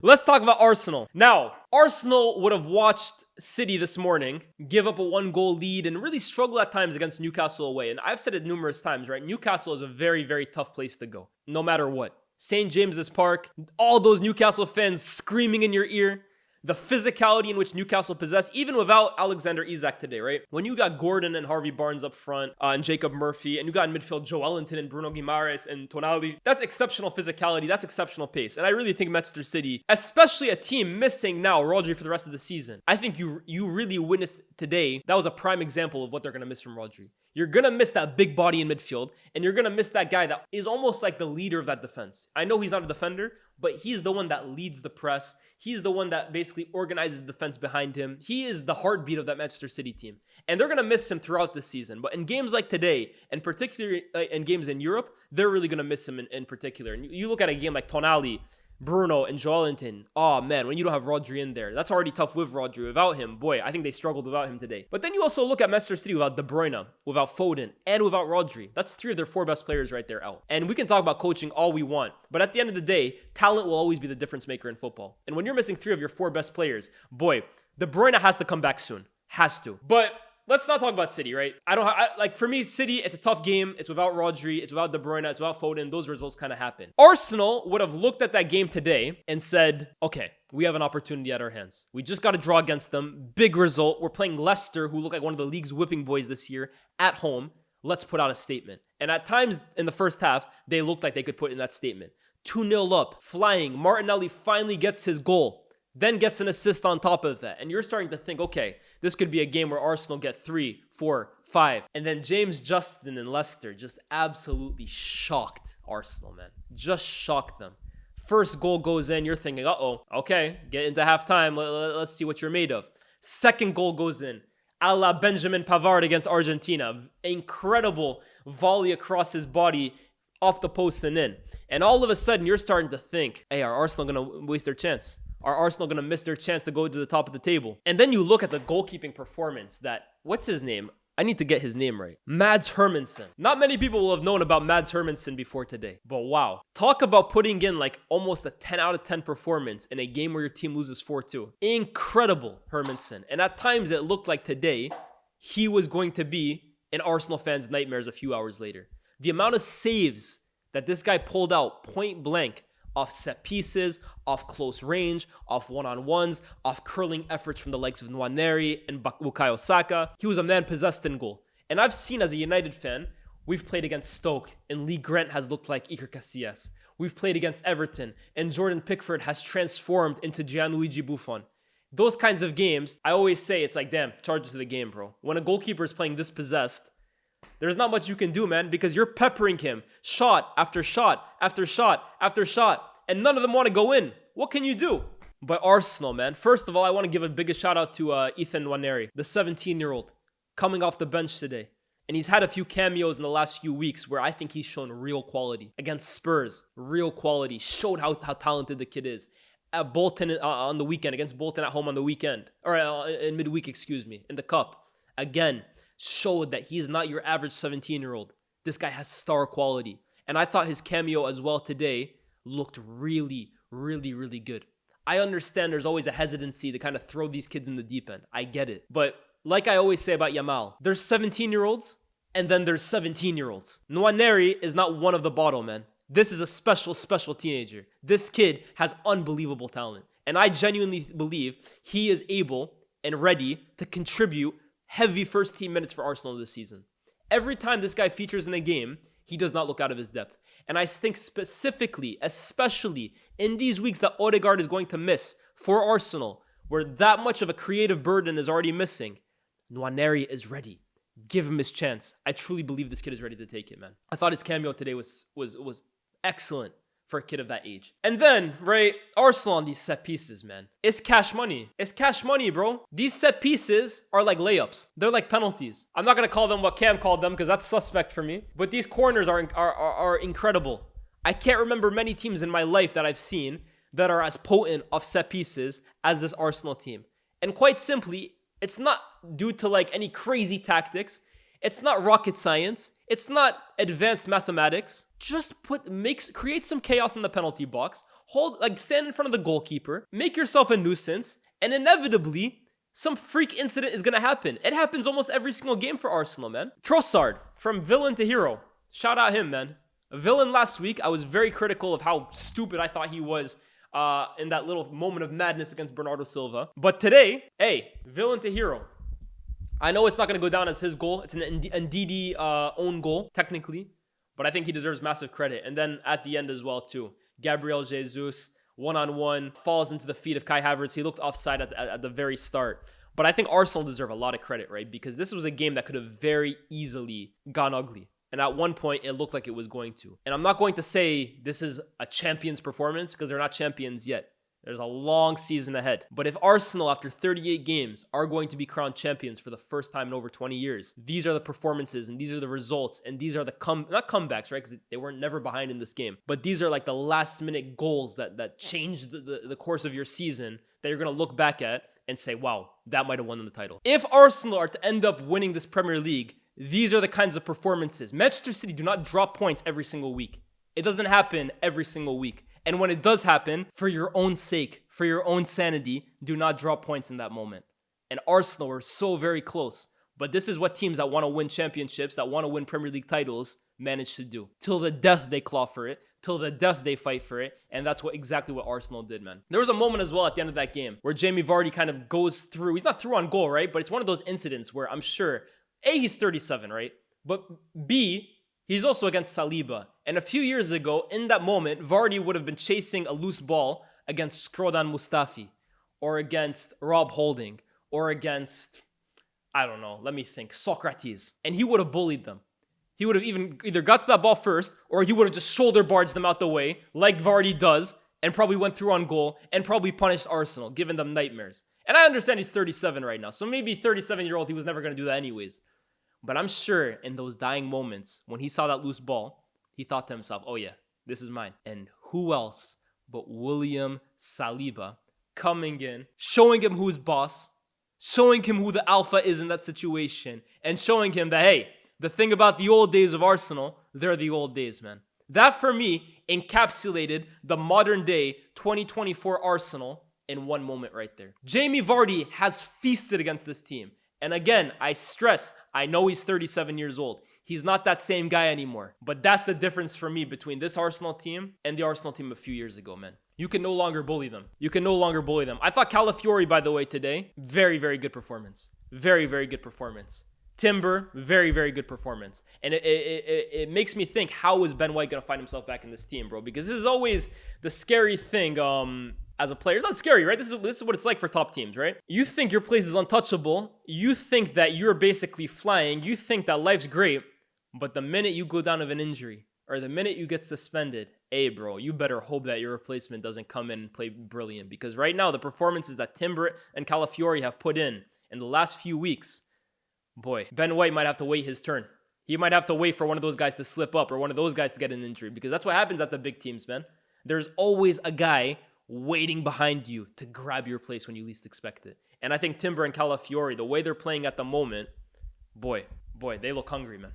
Let's talk about Arsenal. Now, Arsenal would have watched City this morning give up a 1-goal lead and really struggle at times against Newcastle away. And I've said it numerous times, right? Newcastle is a very, very tough place to go, no matter what. St. James's Park, all those Newcastle fans screaming in your ear. The physicality in which Newcastle possess, even without Alexander Isak today, right? When you got Gordon and Harvey Barnes up front, and Jacob Murphy, and you got in midfield Joe Ellington and Bruno Guimaraes and Tonali, that's exceptional physicality, that's exceptional pace. And I really think Manchester City, especially a team missing now Rodri for the rest of the season, I think you really witnessed today, that was a prime example of what they're going to miss from Rodri. You're going to miss that big body in midfield, and you're going to miss that guy that is almost like the leader of that defense. I know he's not a defender, but he's the one that leads the press. He's the one that basically organizes the defense behind him. He is the heartbeat of that Manchester City team. And they're going to miss him throughout the season. But in games like today, and particularly in games in Europe, they're really going to miss him in particular. And you look at a game like Tonali, Bruno, and Joe Ellington. Oh man, when you don't have Rodri in there, that's already tough with Rodri. Without him, boy, I think they struggled without him today. But then you also look at Manchester City without De Bruyne, without Foden, and without Rodri. That's 3 of their 4 best players right there out. And we can talk about coaching all we want, but at the end of the day, talent will always be the difference maker in football. And when you're missing 3 of your 4 best players, boy, De Bruyne has to come back soon. Has to. But let's not talk about City, right? For me, City, it's a tough game. It's without Rodri. It's without De Bruyne. It's without Foden. Those results kind of happen. Arsenal would have looked at that game today and said, okay, we have an opportunity at our hands. We just got to draw against them. Big result. We're playing Leicester, who look like one of the league's whipping boys this year, at home. Let's put out a statement. And at times in the first half, they looked like they could put in that statement. 2-0 up, flying. Martinelli finally gets his goal. Then gets an assist on top of that. And you're starting to think, okay, this could be a game where Arsenal get 3, 4, 5. And then James Justin and Leicester just absolutely shocked Arsenal, man. Just shocked them. First goal goes in, you're thinking, uh-oh, okay, get into halftime. Let's see what you're made of. Second goal goes in. A la Benjamin Pavard against Argentina. Incredible volley across his body, off the post and in. And all of a sudden, you're starting to think, hey, are Arsenal going to waste their chance? Are Arsenal going to miss their chance to go to the top of the table? And then you look at the goalkeeping performance that, what's his name? I need to get his name right. Mads Hermansen. Not many people will have known about Mads Hermansen before today. But wow. Talk about putting in like almost a 10 out of 10 performance in a game where your team loses 4-2. Incredible, Hermansen. And at times it looked like today he was going to be an Arsenal fan's nightmares a few hours later. The amount of saves that this guy pulled out point blank off set pieces, off close range, off one-on-ones, off curling efforts from the likes of Nwaneri and Bukayo Saka. He was a man possessed in goal. And I've seen as a United fan, we've played against Stoke and Lee Grant has looked like Iker Casillas. We've played against Everton and Jordan Pickford has transformed into Gianluigi Buffon. Those kinds of games, I always say it's like, damn, charge it to the game, bro. When a goalkeeper is playing this possessed, there's not much you can do, man, because you're peppering him shot after shot after shot after shot, and none of them want to go in. What can you do? But Arsenal, man, first of all, I want to give a biggest shout out to Ethan Nwaneri, the 17-year-old, coming off the bench today. And he's had a few cameos in the last few weeks where I think he's shown real quality. Against Spurs, real quality, showed how talented the kid is. At Bolton on the weekend, against Bolton at home on the weekend, or in midweek, in the cup. Again, showed that he's not your average 17-year-old. This guy has star quality. And I thought his cameo as well today looked really, really, really good. I understand there's always a hesitancy to kind of throw these kids in the deep end. I get it. But like I always say about Yamal, there's 17-year-olds and then there's 17-year-olds. Nwaneri is not one of the bottle, man. This is a special, special teenager. This kid has unbelievable talent. And I genuinely believe he is able and ready to contribute heavy first team minutes for Arsenal this season. Every time this guy features in a game, he does not look out of his depth. And I think specifically, especially in these weeks that Odegaard is going to miss for Arsenal, where that much of a creative burden is already missing, Nwaneri is ready. Give him his chance. I truly believe this kid is ready to take it, man. I thought his cameo today was excellent for a kid of that age. And then, right, Arsenal on these set pieces, man. It's cash money. It's cash money, bro. These set pieces are like layups. They're like penalties. I'm not going to call them what Cam called them because that's suspect for me. But these corners are incredible. I can't remember many teams in my life that I've seen that are as potent off set pieces as this Arsenal team. And quite simply, it's not due to like any crazy tactics. It's not rocket science. It's not advanced mathematics. Just create some chaos in the penalty box. Stand in front of the goalkeeper. Make yourself a nuisance. And inevitably, some freak incident is going to happen. It happens almost every single game for Arsenal, man. Trossard, from villain to hero. Shout out him, man. A villain last week. I was very critical of how stupid I thought he was in that little moment of madness against Bernardo Silva. But today, hey, villain to hero. I know it's not going to go down as his goal. It's an Ndidi own goal, technically. But I think he deserves massive credit. And then at the end as well, too. Gabriel Jesus, one-on-one, falls into the feet of Kai Havertz. He looked offside at the very start. But I think Arsenal deserve a lot of credit, right? Because this was a game that could have very easily gone ugly. And at one point, it looked like it was going to. And I'm not going to say this is a champion's performance because they're not champions yet. There's a long season ahead. But if Arsenal, after 38 games, are going to be crowned champions for the first time in over 20 years, these are the performances and these are the results and these are the not comebacks, right? Because they were never behind in this game. But these are like the last minute goals that changed the course of your season that you're going to look back at and say, wow, that might have won them the title. If Arsenal are to end up winning this Premier League, these are the kinds of performances. Manchester City do not drop points every single week. It doesn't happen every single week. And when it does happen, for your own sake, for your own sanity, do not drop points in that moment. And Arsenal were so very close. But this is what teams that want to win championships, that want to win Premier League titles, manage to do. Till the death they claw for it. Till the death they fight for it. And that's exactly what Arsenal did, man. There was a moment as well at the end of that game where Jamie Vardy kind of goes through. He's not through on goal, right? But it's one of those incidents where I'm sure, A, he's 37, right? But B, he's also against Saliba. And a few years ago, in that moment, Vardy would have been chasing a loose ball against Skrodan Mustafi or against Rob Holding or against, I don't know, let me think, Socrates. And he would have bullied them. He would have either got to that ball first or he would have just shoulder barged them out the way like Vardy does and probably went through on goal and probably punished Arsenal, giving them nightmares. And I understand he's 37 right now. So maybe 37-year-old, he was never going to do that anyways. But I'm sure in those dying moments, when he saw that loose ball, he thought to himself, oh yeah, this is mine. And who else but William Saliba coming in, showing him who's boss, showing him who the alpha is in that situation, and showing him that, hey, the thing about the old days of Arsenal, they're the old days, man. That, for me, encapsulated the modern day 2024 Arsenal in one moment right there. Jamie Vardy has feasted against this team. And again, I stress, I know he's 37 years old. He's not that same guy anymore. But that's the difference for me between this Arsenal team and the Arsenal team a few years ago, man. You can no longer bully them. You can no longer bully them. I thought Calafiori, by the way, today, very, very good performance. Very, very good performance. Timber, very, very good performance. And it makes me think, how is Ben White going to find himself back in this team, bro? Because this is always the scary thing as a player. It's not scary, right? This is what it's like for top teams, right? You think your place is untouchable. You think that you're basically flying. You think that life's great. But the minute you go down of an injury or the minute you get suspended, hey, bro, you better hope that your replacement doesn't come in and play brilliant. Because right now, the performances that Timber and Calafiori have put in the last few weeks, boy, Ben White might have to wait his turn. He might have to wait for one of those guys to slip up or one of those guys to get an injury. Because that's what happens at the big teams, man. There's always a guy waiting behind you to grab your place when you least expect it. And I think Timber and Calafiori, the way they're playing at the moment, boy, they look hungry, man.